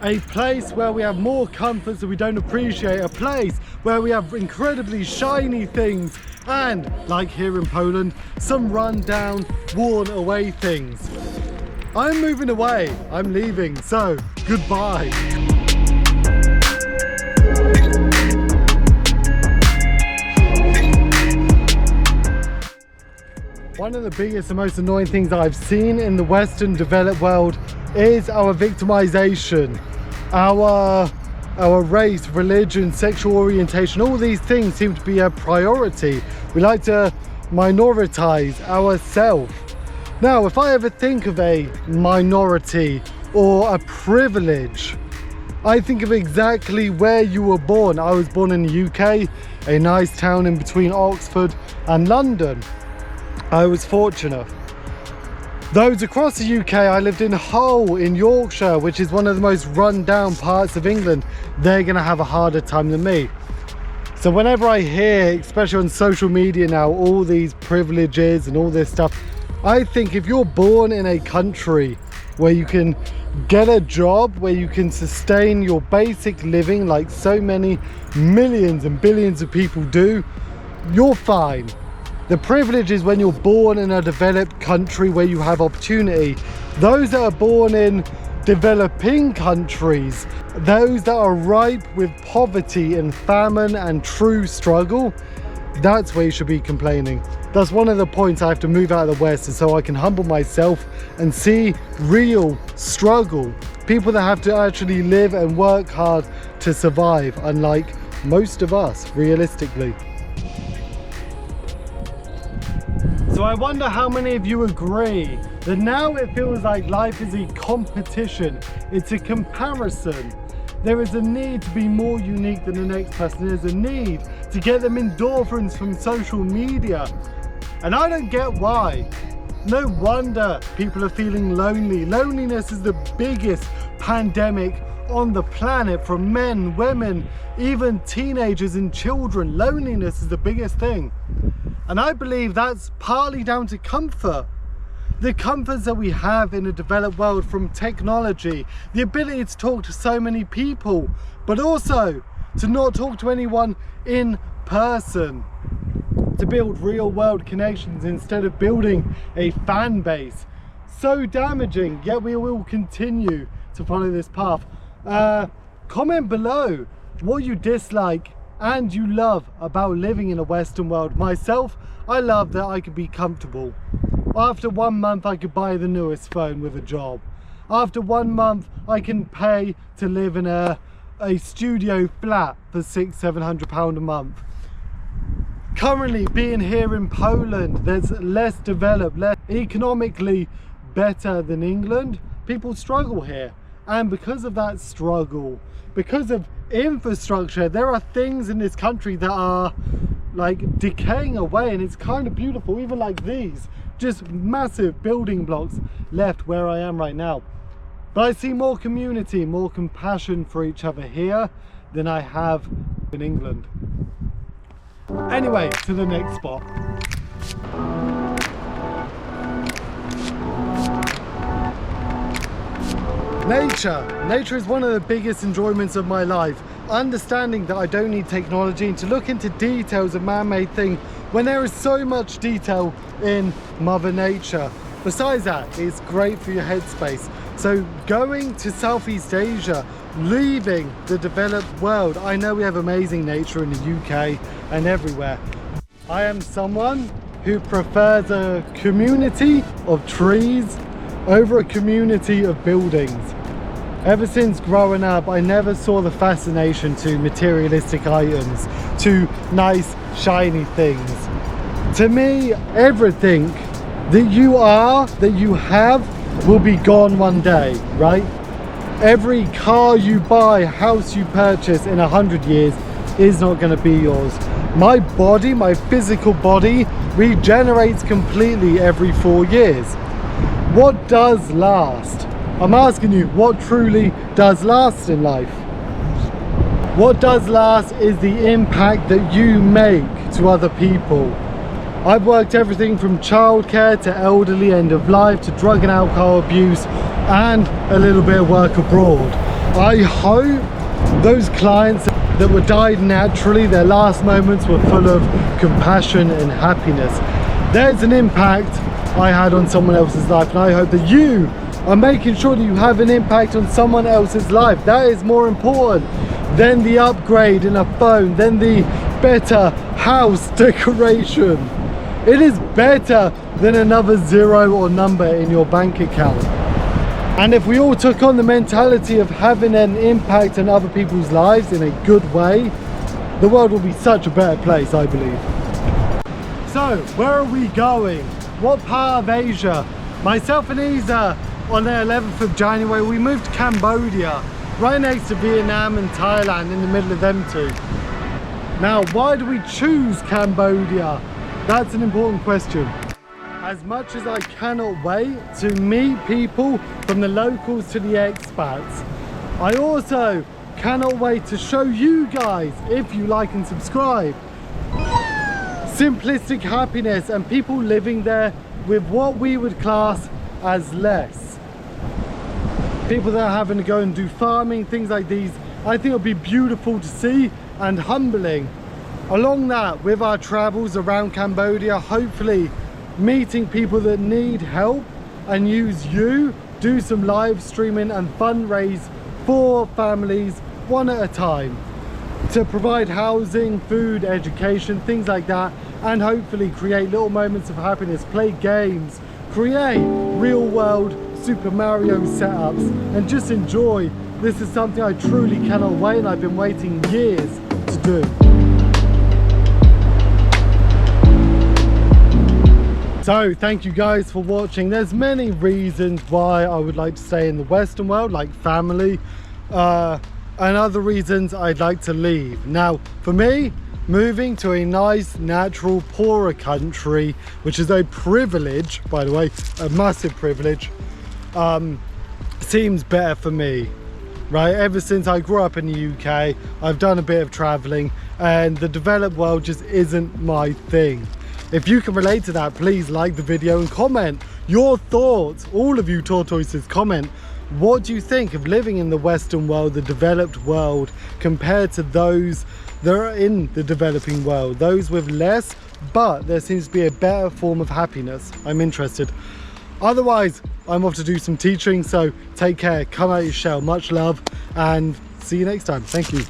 A place where we have more comforts that we don't appreciate. A place where we have incredibly shiny things. And, like here in Poland, some run down, worn away things. I'm moving away. I'm leaving. So, goodbye. One of the biggest and most annoying things I've seen in the Western developed world is our victimization. Our race, religion, sexual orientation, all these things seem to be a priority. We like to minoritize ourselves. Now, if I ever think of a minority or a privilege, I think of exactly where you were born. I was born in the UK, a nice town in between Oxford and London. I was fortunate. Those across the UK, I lived in Hull in Yorkshire, which is one of the most run down parts of England. They're going to have a harder time than me. So whenever I hear, especially on social media now, all these privileges and all this stuff, I think if you're born in a country where you can get a job, where you can sustain your basic living like so many millions and billions of people do, you're fine. The privilege is when you're born in a developed country where you have opportunity. Those that are born in developing countries, those that are ripe with poverty and famine and true struggle, that's where you should be complaining. That's one of the points I have to move out of the West, and so I can humble myself and see real struggle. People that have to actually live and work hard to survive, unlike most of us, realistically. So I wonder how many of you agree that now it feels like life is a competition, it's a comparison. There is a need to be more unique than the next person. There's a need to get them endorphins from social media. And I don't get why. No wonder people are feeling lonely. Loneliness is the biggest pandemic on the planet for men, women, even teenagers and children. Loneliness is the biggest thing. And I believe that's partly down to comfort. The comforts that we have in a developed world, from technology, the ability to talk to so many people, but also to not talk to anyone in person, to build real world connections instead of building a fan base. So damaging, yet we will continue to follow this path. Comment below what you dislike and you love about living in a Western world. Myself, I love that I could be comfortable. After 1 month, I could buy the newest phone with a job. After 1 month, I can pay to live in a studio flat for £600-700 a month. Currently, being here in Poland, there's less developed, less economically better than England. People struggle here. And because of that struggle, because of infrastructure, there are things in this country that are like decaying away, and it's kind of beautiful. Even like these, just massive building blocks left where I am right now. But I see more community, more compassion for each other here than I have in England. Anyway, to the next spot. Nature is one of the biggest enjoyments of my life. Understanding that I don't need technology and to look into details of man-made things when there is so much detail in Mother Nature. Besides that, it's great for your headspace. So going to Southeast Asia, leaving the developed world, I know we have amazing nature in the UK and everywhere. I am someone who prefers a community of trees over a community of buildings. Ever since growing up, I never saw the fascination to materialistic items, to nice, shiny things. To me, everything that you are, that you have, will be gone one day, right? Every car you buy, house you purchase in 100 years is not going to be yours. My body, my physical body, regenerates completely every 4 years. What does last? I'm asking you, what truly does last in life? What does last is the impact that you make to other people. I've worked everything from childcare to elderly, end of life, to drug and alcohol abuse, and a little bit of work abroad. I hope those clients that were died naturally, their last moments were full of compassion and happiness. There's an impact I had on someone else's life, and I hope that you are making sure that you have an impact on someone else's life. That is more important than the upgrade in a phone, than the better house decoration. It is better than another zero or number in your bank account. And if we all took on the mentality of having an impact on other people's lives in a good way, the world will be such a better place, I believe. So, where are we going? What part of Asia? Myself and Isa, on the 11th of January, we moved to Cambodia, right next to Vietnam and Thailand, in the middle of them two. Now, why do we choose Cambodia? That's an important question. As much as I cannot wait to meet people, from the locals to the expats, I also cannot wait to show you guys, if you like and subscribe, simplistic happiness and people living there with what we would class as less. People that are having to go and do farming, things like these. I think it'll be beautiful to see and humbling. Along that, with our travels around Cambodia, hopefully meeting people that need help, and use you, do some live streaming and fundraise for families one at a time to provide housing, food, education, things like that, and hopefully create little moments of happiness, play games, create real world Super Mario setups, and just enjoy. This is something I truly cannot wait, and I've been waiting years to do. So thank you guys for watching. There's many reasons why I would like to stay in the Western world, like family, and other reasons I'd like to leave. Now, for me, moving to a nice, natural, poorer country, which is a privilege, by the way, a massive privilege, seems better for me, right? Ever since I grew up in the UK, I've done a bit of traveling, and the developed world just isn't my thing. If you can relate to that, please like the video and comment your thoughts. All of you tortoises, comment. What do you think of living in the Western world, the developed world, compared to those that are in the developing world? Those with less, but there seems to be a better form of happiness. I'm interested. Otherwise, I'm off to do some teaching, so take care, come out your shell. Much love, and see you next time. Thank you.